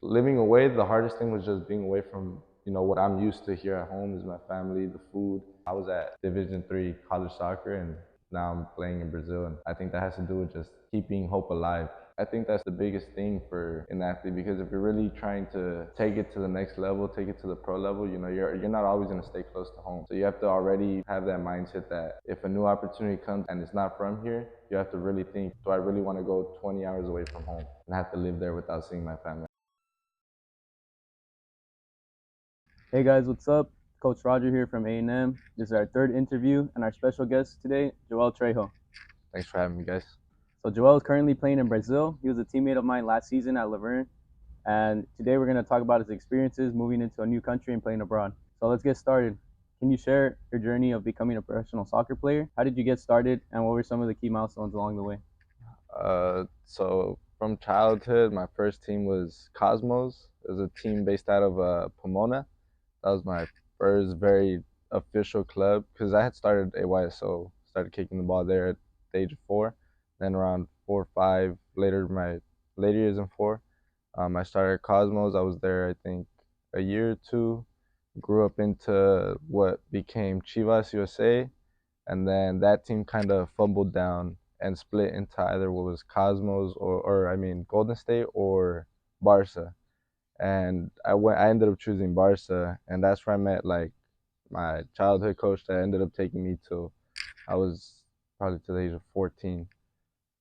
living away, the hardest thing was just being away from, what I'm used to here at home is my family, the food. I was at Division 3 college soccer and now I'm playing in Brazil. And I think that has to do with just keeping hope alive. I think that's the biggest thing for an athlete because if you're really trying to take it to the next level, take it to the pro level, you're not always going to stay close to home. So you have to already have that mindset that if a new opportunity comes and it's not from here, you have to really think, do I really want to go 20 hours away from home and have to live there without seeing my family? Hey guys, what's up? Coach Roger here from A&M. This is our third interview, and our special guest today, Joel Trejo. Thanks for having me, guys. So Joel is currently playing in Brazil. He was a teammate of mine last season at Laverne, and today we're going to talk about his experiences moving into a new country and playing abroad. So let's get started. Can you share your journey of becoming a professional soccer player? How did you get started, and what were some of the key milestones along the way? So from childhood, my first team was Cosmos. It was a team based out of Pomona. That was my first very official club because I had started AYSO, started kicking the ball there at the age of 4. Then around 4 or 5 later, my later years in 4, I started Cosmos. I was there, I think, a year or two. Grew up into what became Chivas USA, and then that team kind of fumbled down and split into either what was Cosmos or I mean Golden State or Barca. And I ended up choosing Barca, and that's where I met like my childhood coach that ended up taking me to I was probably to the age of 14.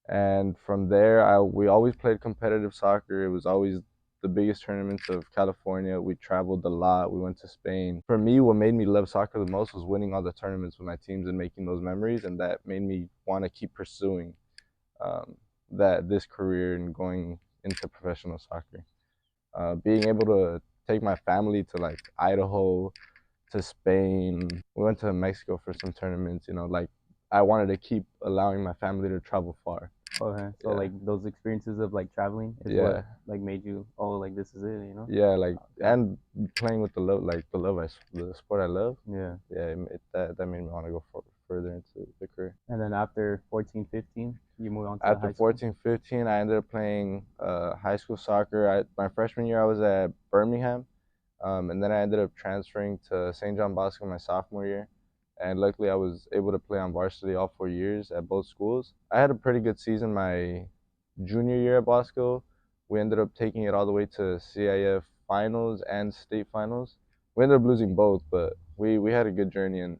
And from there, we always played competitive soccer. It was always the biggest tournaments of California. We traveled a lot. We went to Spain. For me, what made me love soccer the most was winning all the tournaments with my teams and making those memories, and that made me want to keep pursuing um, this career and going into professional soccer. Being able to take my family to like Idaho, to Spain. We went to Mexico for some tournaments. Like I wanted to keep allowing my family to travel far. Okay, so Yeah, like those experiences of like traveling is yeah, what like made you, oh, like this is it? yeah. Like Okay. and playing with the sport I love. Yeah. Yeah, that made me want to go further into the career. And then after 14, 15, you move on to After high school. 14, 15, I ended up playing high school soccer. My freshman year, I was at Birmingham. And then I ended up transferring to St. John Bosco my sophomore year. And luckily, I was able to play on varsity all 4 years at both schools. I had a pretty good season my junior year at Bosco. We ended up taking it all the way to CIF finals and state finals. We ended up losing both, but we had a good journey, and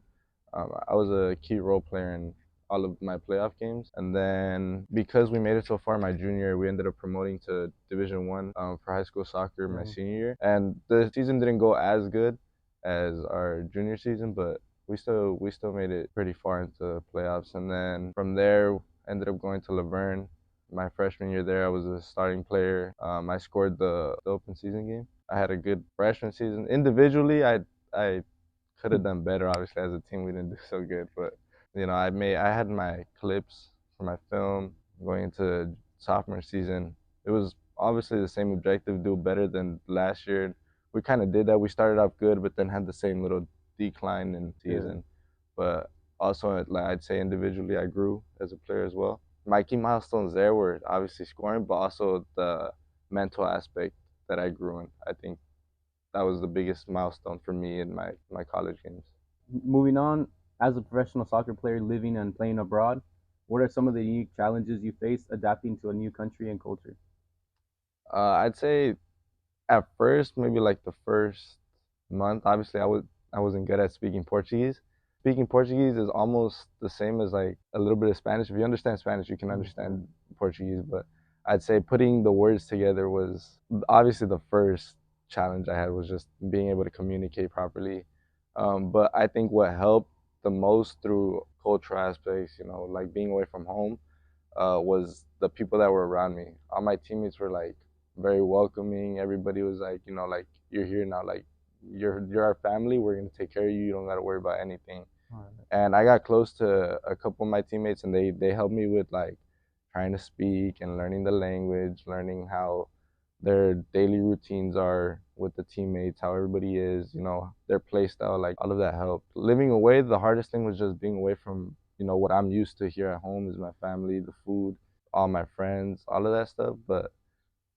I was a key role player in all of my playoff games. And then because we made it so far my junior year, we ended up promoting to Division 1 for high school soccer my Mhm. senior year. And the season didn't go as good as our junior season, but we still made it pretty far into playoffs. And then from there, ended up going to Laverne. My freshman year there, I was a starting player. I scored the open season game. I had a good freshman season. Individually, I could have done better. Obviously, as a team, we didn't do so good, but I had my clips for my film going into sophomore season. It was obviously the same objective, do better than last year. We kind of did that. We started off good, but then had the same little decline in Yeah. season. But also, like I'd say individually, I grew as a player as well. My key milestones there were obviously scoring, but also the mental aspect that I grew in. I think that was the biggest milestone for me in my college games. Moving on, as a professional soccer player living and playing abroad, what are some of the unique challenges you face adapting to a new country and culture? I'd say at first, maybe like the first month, obviously I wasn't good at speaking Portuguese. Speaking Portuguese is almost the same as like a little bit of Spanish. If you understand Spanish, you can Mhm. understand Portuguese, but I'd say putting the words together was obviously the first challenge I had was just being able to communicate properly. But I think what helped the most through cultural aspects, like being away from home, was the people that were around me. All my teammates were like very welcoming. Everybody was like, like you're here now, like you're our family. We're gonna take care of you. You don't gotta worry about anything. Alright. And I got close to a couple of my teammates, and they helped me with like trying to speak and learning the language, learning how their daily routines are with the teammates, how everybody is, their play style, like all of that helped. Living away, the hardest thing was just being away from, what I'm used to here at home is my family, the food, all my friends, all of that stuff. But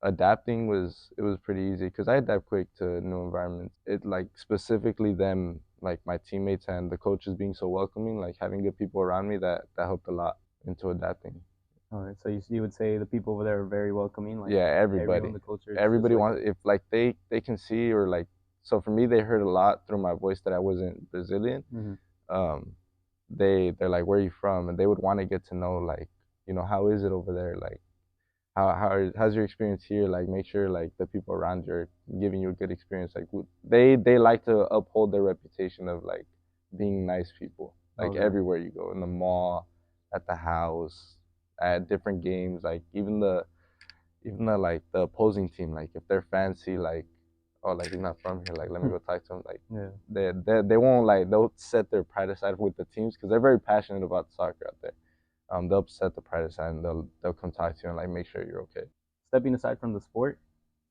adapting was pretty easy because I adapt quick to new environments. It like specifically them like my teammates and the coaches being so welcoming, like having good people around me that helped a lot into adapting. All right, so you would say the people over there are very welcoming, like Yeah, everyone, everybody, the culture is just everybody like wants if like they can see or like so for me they heard a lot through my voice that I wasn't Brazilian. hmm Um, they're like, where are you from? And they would want to get to know like how is it over there like how's your experience here? Like, make sure like the people around you are giving you a good experience. Like, they like to uphold their reputation of like being nice people. Like okay. everywhere you go, in the mall, at the house, at different games. Like even the like the opposing team. Like if they're fancy, like oh like he's not from here. Like let me go talk to him. Like Yeah. they won't like they'll set their pride aside with the teams because they're very passionate about soccer out there. They'll set the pride aside and they'll come talk to you and like make sure you're okay. Stepping aside from the sport,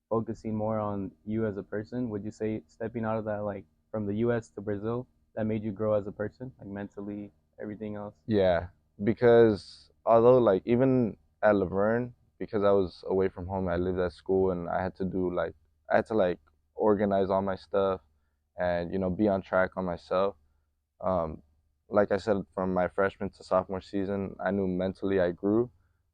focusing more on you as a person, would you say stepping out of that, like from the U.S. to Brazil, that made you grow as a person, like mentally, everything else? Yeah, because although like even at Laverne, because I was away from home, I lived at school and I had to like organize all my stuff and be on track on myself. Um, like I said, from my freshman to sophomore season, I knew mentally I grew.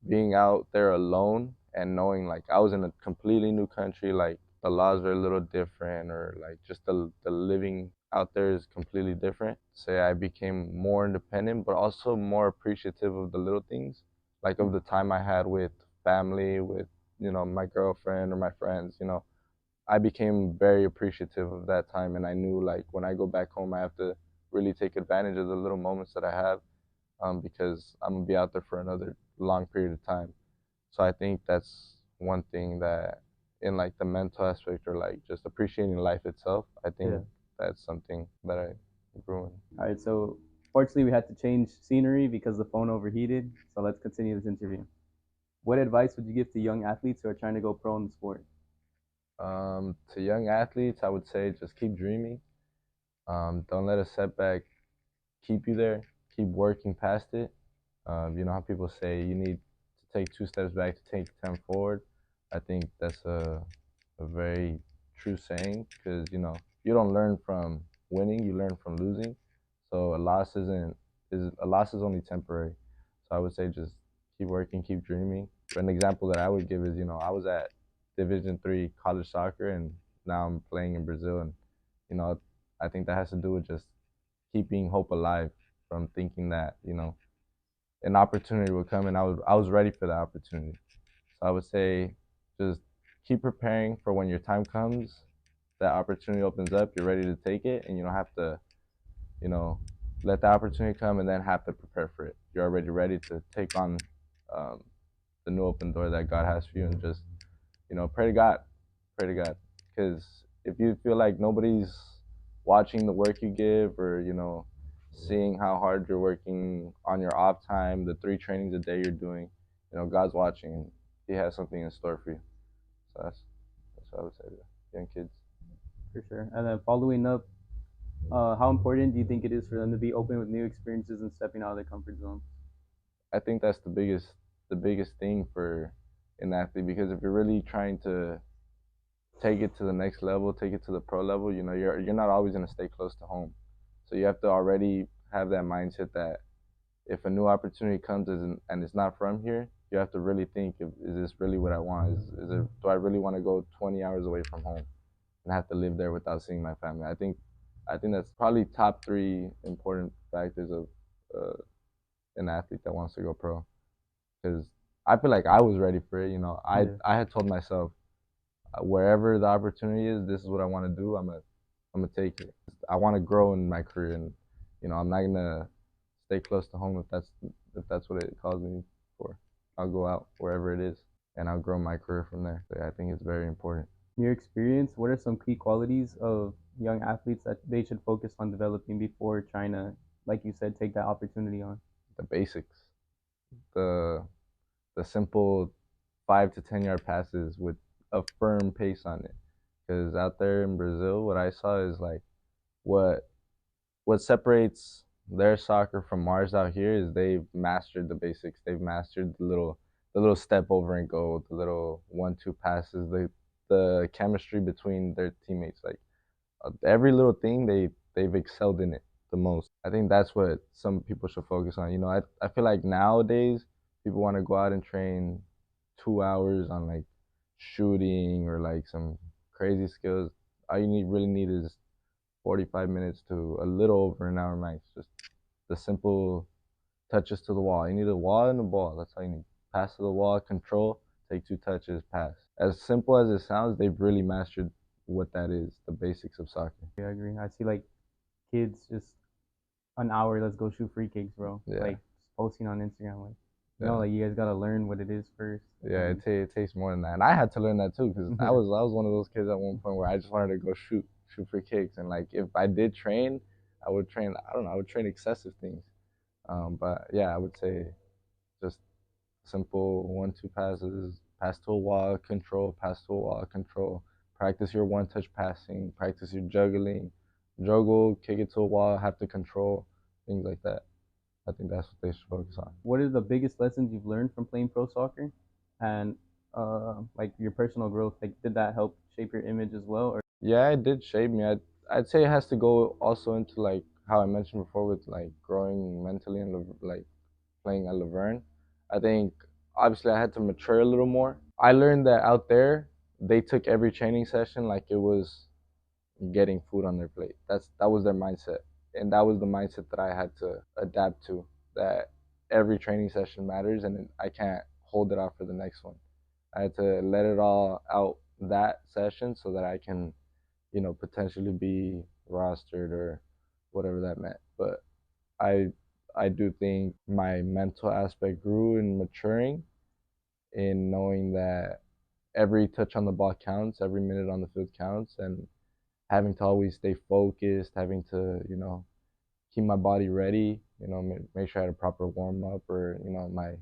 Being out there alone and knowing like I was in a completely new country, like the laws are a little different, or like just the living out there is completely different. Say I became more independent, but also more appreciative of the little things, like of the time I had with family, with my girlfriend or my friends. I became very appreciative of that time, and I knew like when I go back home, I have to really take advantage of the little moments that I have, because I'm gonna be out there for another long period of time. So I think that's one thing that, in like the mental aspect or like just appreciating life itself, I Yeah. think that's something that I grew in. All right. So fortunately, we had to change scenery because the phone overheated. So let's continue this interview. What advice would you give to young athletes who are trying to go pro in the sport? To young athletes, I would say just keep dreaming. Don't let a setback keep you there. Keep working past it. You know how people say you need to take 2 steps back to take 10 forward. I think that's a very true saying because you don't learn from winning, you learn from losing. So a loss is only temporary. So I would say just keep working, keep dreaming. An example that I would give is I was at Division 3 college soccer and now I'm playing in Brazil, and you know I think that has to do with just keeping hope alive from thinking that an opportunity would come, and I was ready for that opportunity. So I would say just keep preparing for when your time comes, that opportunity opens up, you're ready to take it, and you don't have to, you know, let the opportunity come and then have to prepare for it. You're already ready to take on um, the new open door that God has for you, and just pray to God, pray to God, because if you feel like nobody's watching the work you give, or seeing how hard you're working on your off time, the 3 trainings a day you're doing, God's watching and He has something in store for you. So that's what I would say to young kids. For sure. And then following up, how important do you think it is for them to be open with new experiences and stepping out of their comfort zone? I think that's the biggest thing for an athlete, because if you're really trying to take it to the next level, take it to the pro level, you're not always gonna stay close to home. So you have to already have that mindset that if a new opportunity comes and it's not from here, you have to really think, is this really what I want? Do I really want to go 20 hours away from home and have to live there without seeing my family? I think that's probably top 3 important factors of uh, an athlete that wants to go pro. Because I feel like I was ready for it. I Yeah. I had told myself, wherever the opportunity is, this is what I want to do. I'm gonna take it. I want to grow in my career, and I'm not gonna stay close to home if that's what it calls me for. I'll go out wherever it is, and I'll grow my career from there. So yeah, I think it's very important. In your experience, what are some key qualities of young athletes that they should focus on developing before trying to, like you said, take that opportunity on? The basics, the the simple 5 to 10 yard passes with a firm pace on it. Because out there in Brazil, what I saw is like what what separates their soccer from ours out here is they've mastered the basics. They've mastered the little the little step over and go, the little 1-2 passes, the chemistry between their teammates. Like every little thing they've excelled in it the most. I think that's what some people should focus on. I feel like nowadays people want to go out and train 2 hours on like shooting or like some crazy skills. All you really need is 45 minutes to a little over an hour max. Just the simple touches to the wall. You need a wall and a ball. That's all you need. Pass to the wall, control, take 2 touches, pass. As simple as it sounds, they've really mastered what that is, the basics of soccer. Yeah, I agree. I see like kids just an hour, let's go shoot free kicks, bro. Yeah, Like posting on Instagram, like yeah, like you guys gotta learn what it is first. yeah. And It takes more than that, and I had to learn that too because I was one of those kids at one point where I just wanted to go shoot free kicks, and like if I did train, I would train. I don't know, I would train excessive things. But yeah, I would say just simple 1-2 passes, pass to a wall, control, pass to a wall, control. Practice your one-touch passing, practice your juggling, juggle, kick it to a wall, have to control, things like that. I think that's what they should focus on. what are the biggest lessons you've learned from playing pro soccer, and like your personal growth? Like, did that help shape your image as well? Or Yeah, it did shape me. I'd say it has to go also into like how I mentioned before with like growing mentally and like playing at Laverne. I think obviously I had to mature a little more. I learned that out there they took every training session like it was getting food on their plate. That was their mindset, and that was the mindset that I had to adapt to. That every training session matters, and I can't hold it off for the next one. I had to let it all out that session so that I can, potentially be rostered or whatever that meant. But I I do think my mental aspect grew in maturing, in knowing that every touch on the ball counts, every minute on the field counts, and having to always stay focused, having to, keep my body ready, make sure I had a proper warm up or, my,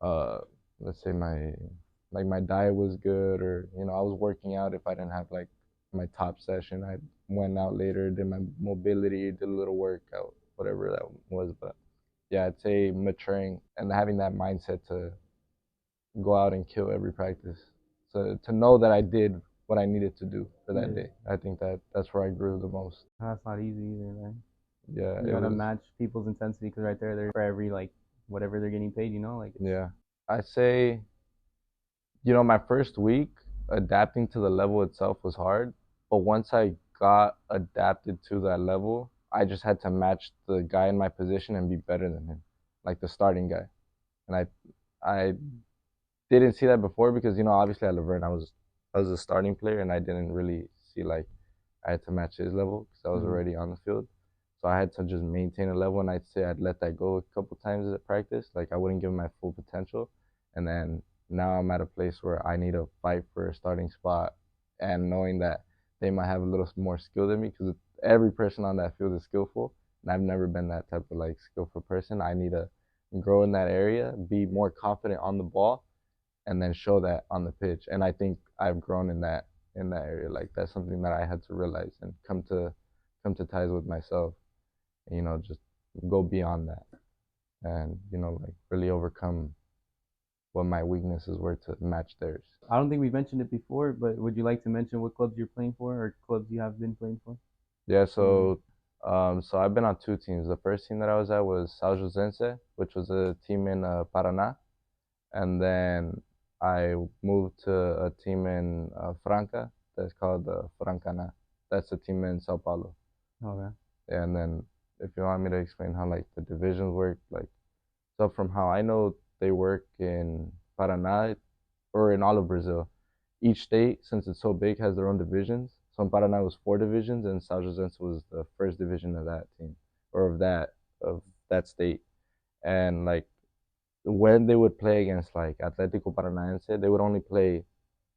uh, let's say my diet was good or, I was working out if I didn't have like my top session. I went out later, did my mobility, did a little workout, whatever that was. But yeah, I'd say maturing and having that mindset to go out and kill every practice. So to know that I did what I needed to do for that yeah, day. I think that's where I grew the most. that's not easy either, man. Yeah, You it gotta was. match people's intensity because right there, they're for every like whatever they're getting paid. Like it's Yeah. I say, my first week adapting to the level itself was hard, but once I got adapted to that level, I just had to match the guy in my position and be better than him, like the starting guy. And I didn't see that before because obviously at Laverne I was a starting player and I didn't really see like I had to match his level because I was mm-hmm. already on the field. So I had to just maintain a level, and I'd say I'd let that go a couple times at practice. Like I wouldn't give him my full potential, and then now I'm at a place where I need to fight for a starting spot, and knowing that they might have a little more skill than me because every person on that field is skillful, and I've never been that type of like skillful person. I need to grow in that area, be more confident on the ball, and then show that on the pitch. And I think I've grown in that area. Like that's something that I had to realize and come to ties with myself. And, just go beyond that and like really overcome what my weaknesses were to match theirs. I don't think we mentioned it before, but would you like to mention what clubs you're playing for or clubs you have been playing for? Yeah, Mm-hmm. so I've been on 2 teams. The first team that I was at was São Josense, which was a team in Paraná, and then I moved to a team in Franca that's called Francana. That's a team in Sao Paulo. Okay. And then if you want me to explain how like the divisions work, like so from how I know they work in Paraná or in all of Brazil, each state, since it's so big, has their own divisions. So in Paraná was 4 divisions, and São Josense was the first division of that team or of that state. And like when they would play against like Atlético Paranaense, they would only play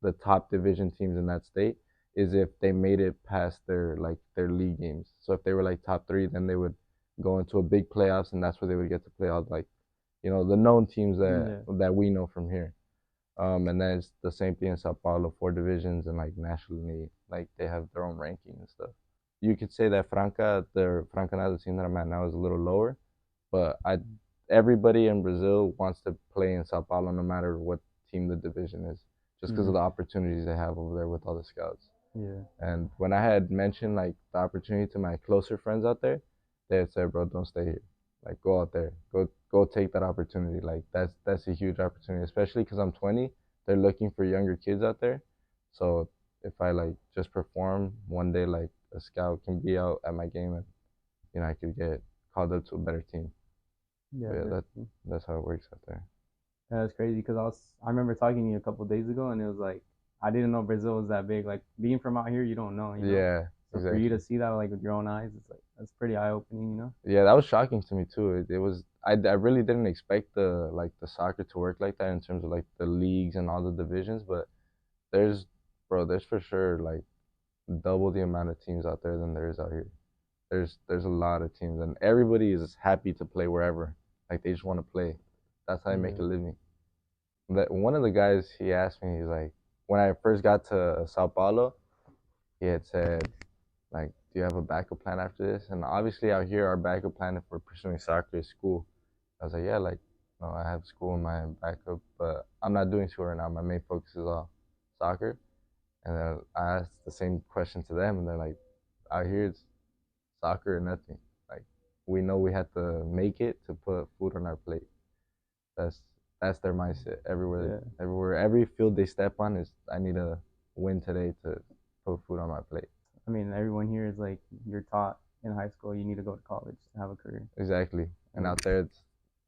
the top division teams in that state is if they made it past their league games. So if they were like top three, then they would go into a big playoffs, and that's where they would get to play all like the known teams that Yeah. that we know from here. And then it's the same thing in Sao Paulo, 4 divisions, and like nationally, like they have their own ranking and stuff. You could say that Franca, the Franca now, the team that I'm at now, is a little lower, but everybody in Brazil wants to play in Sao Paulo no matter what team the division is, just because Mm-hmm. of the opportunities they have over there with all the scouts. Yeah. And when I had mentioned like the opportunity to my closer friends out there, they had said, "Bro, don't stay here. Like, go out there. Go take that opportunity. Like, that's a huge opportunity, especially because I'm 20. They're looking for younger kids out there. So if I like just perform one day, like a scout can be out at my game, and I could get called up to a better team. Yeah, But yeah, definitely. that's how it works out there. Yeah, that's crazy because I remember talking to you a couple of days ago, and it was like I didn't know Brazil was that big. Like being from out here, you don't know. Yeah, So for you to exactly. see that like with your own eyes, it's like that's pretty eye opening. Yeah, that was shocking to me too. It was I really didn't expect the soccer to work like that in terms of like the leagues and all the divisions, but there's there's for sure like double the amount of teams out there than there is out here. There's a lot of teams and everybody is happy to play wherever. Like they just want to play. That's how they make a Yeah. living. That one of the guys he asked me, he's like, when I first got to Sao Paulo, he had said, like, do you have a backup plan after this? And obviously out here our backup plan if we're pursuing soccer is school. I was like, yeah, like, no, I have school in my backup, but I'm not doing school right now. My main focus is on soccer. And then I asked the same question to them, and they're like, out here it's soccer or nothing. Like, we know we have to make it to put food on our plate. That's that's their mindset everywhere. Yeah. Every field they step on is I need to win today to put food on my plate. I mean, everyone here is like you're taught in high school you need to go to college to have a career. Exactly. And And out there,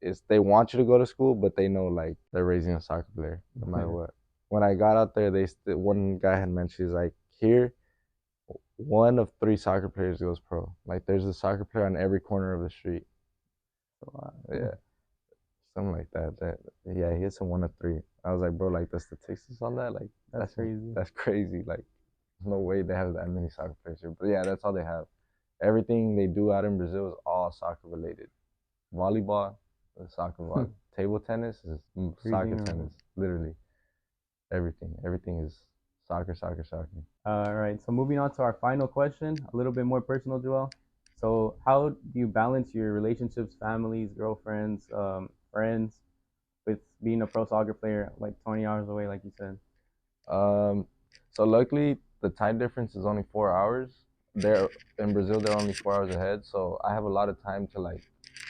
it's they want you to go to school, but they know like they're raising a soccer player no matter what. When I got out there, one guy had mentioned he's like here, one of three soccer players goes pro. Like there's a soccer player on every corner of the street. yeah, Yeah, something like that. Yeah, he hits a one of three. I was like, bro, like the statistics on that, like that's crazy. that's crazy. Like there's no way they have that many soccer players here. But yeah, that's all they have. Everything they do out in Brazil is all soccer related. Volleyball, soccer ball. Table tennis is soccer Breathing tennis. or Literally everything. Everything is soccer, soccer, soccer. All right. So moving on to our final question, a little bit more personal, Joel. So how do you balance your relationships, families, girlfriends, friends, with being a pro soccer player, like 20 hours away, like you said? Um, so luckily the time difference is only 4 hours. They're in Brazil. They're only 4 hours ahead, so I have a lot of time to like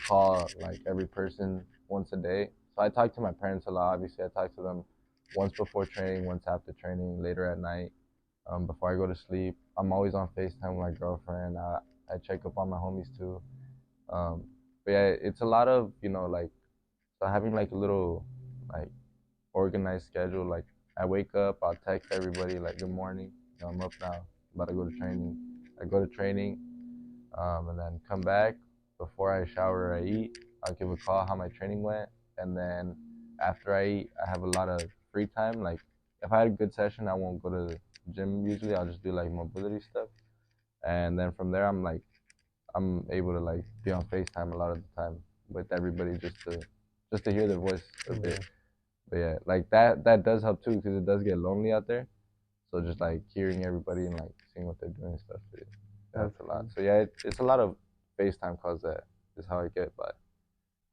call like every person once a day. So I talk to my parents a lot. Obviously, I talk to them once before training, once after training, later at night. Before I go to sleep, I'm always on FaceTime with my girlfriend. I check up on my homies too. Um, but yeah, it's a lot of like so having like a little like organized schedule. Like I wake up, I'll text everybody like good morning. I'm up now, about to go to training. I go to training, and then come back. Before I shower or I eat, I'll give a call how my training went, and then after I eat, I have a lot of free time. Like if I had a good session, I won't go to the gym usually. I'll just do like mobility stuff, and then from there, I'm able to like be on FaceTime a lot of the time with everybody just to hear their voice a Yeah. bit. But yeah, like that does help too because it does get lonely out there. So just like hearing everybody and like seeing what they're doing and stuff, it That's helps a lot. cool. So yeah, it's a lot of FaceTime calls that is how I get by.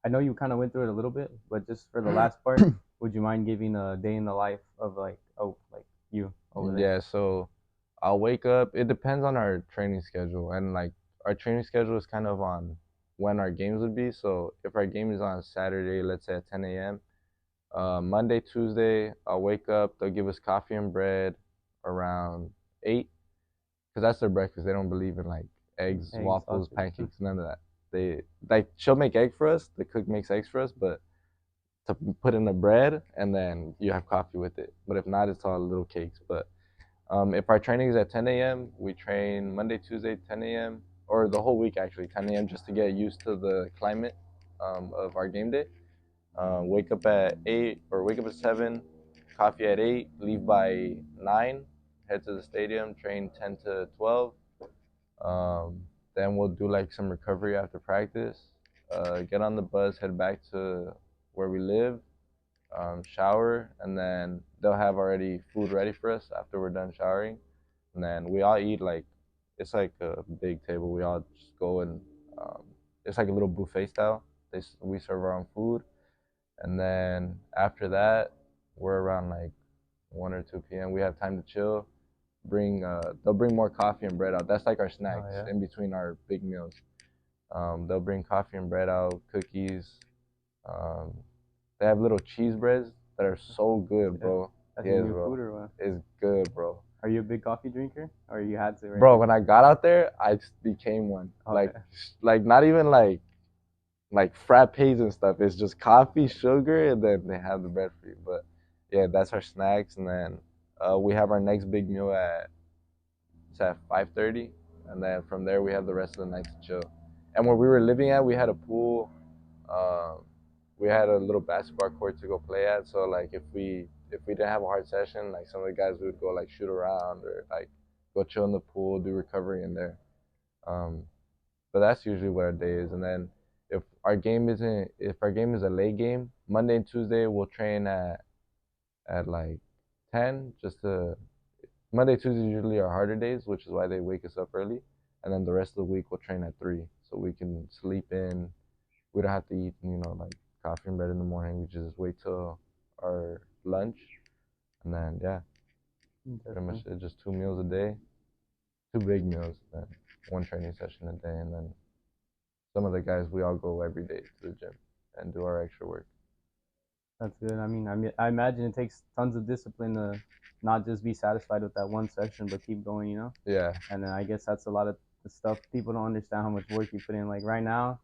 I know you kind of went through it a little bit, but just for the last part, would you mind giving a day in the life of like you over there? Yeah, so I'll wake up. It depends on our training schedule, and like our training schedule is kind of on when our games would be. So if our game is on Saturday, let's say at 10 a.m., Monday, Tuesday, I'll wake up. They'll give us coffee and bread around 8, because that's their breakfast. They don't believe in like eggs, Eggs, waffles, sausage. pancakes, none of that. They like she'll make egg for us. The cook makes eggs for us, but to put in the bread and then you have coffee with it. But if not, it's all little cakes. But if our training is at 10 a.m., we train Monday, Tuesday, 10 a.m., or the whole week actually, 10 a.m. just to get used to the climate of our game day. Wake up at 8 or wake up at 7, coffee at 8, leave by 9, head to the stadium, train 10 to 12. Um, then we'll do like some recovery after practice, get on the bus, head back to where we live, shower, and then they'll have already food ready for us after we're done showering. And then we all eat like it's like a big table. We all just go and it's like a little buffet style. We serve our own food, and then after that, we're around like 1 or 2 p.m. We have time to chill. They'll bring more coffee and bread out. That's like our Oh snacks yeah. in between our big meals. They'll bring coffee and bread out, cookies. Um, they have little cheese breads that are so good, Yeah. bro. That's your Yes, new bro. food or what? It's good, bro. Are you a big coffee drinker, or you had to right Bro, now? when I got out there, I just became one. Oh yeah. Like not even like frappes and stuff. It's just coffee, sugar, and then they have the bread for you. But yeah, that's our snacks, and then we have our next big meal at 5:30, and then from there we have the rest of the night to chill. And where we were living at, we had a pool. Um, we had a little basketball court to go play at. So like if we didn't have a hard session, like some of the guys would go like shoot around or like go chill in the pool, do recovery in there. Um, but that's usually what our day is. And then if our game is a late game, Monday and Tuesday we'll train at like 10 just to Monday, Tuesday usually are harder days, which is why they wake us up early. And then the rest of the week we'll train at 3, so we can sleep in. We don't have to eat, like coffee and bread in the morning. We just wait till our lunch, and then yeah, pretty much Definitely. it's just 2 meals a day, 2 big meals, and one training session a day. And then some of the guys we all go every day to the gym and do our extra work. That's good. I imagine it takes tons of discipline to not just be satisfied with that one session, but keep going. Yeah, And then I guess that's a lot of the stuff people don't understand how much work you put in. Like right now,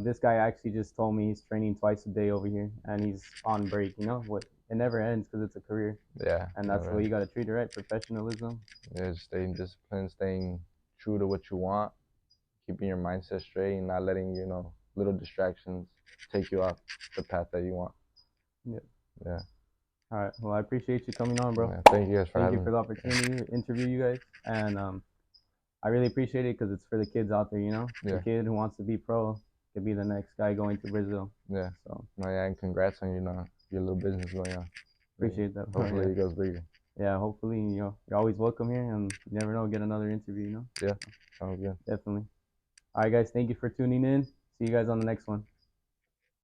this guy actually just told me he's training twice a day over here, and he's on break. What? It never ends because it's a career, yeah, and that's the way never. you gotta treat it, right? Professionalism. Yeah, just staying disciplined, staying true to what you want, keeping your mindset straight, and not letting little distractions take you off the path that you want. Yeah. Yeah. All right. Well, I appreciate you coming on, bro. Yeah. Thank you guys for Thank you having for me. the opportunity to interview you guys, and I really appreciate it because it's for the kids out there. The Yeah. kid who wants to be pro could be the next guy going to Brazil. Yeah. So No, yeah, and congrats on your little business going on. appreciate that, bro. Hopefully Yeah. it goes bigger. Yeah. Hopefully, you're always welcome here, and you never know, get another interview. Yeah. Sounds good. Definitely. All right, guys. Thank you for tuning in. See you guys on the next one.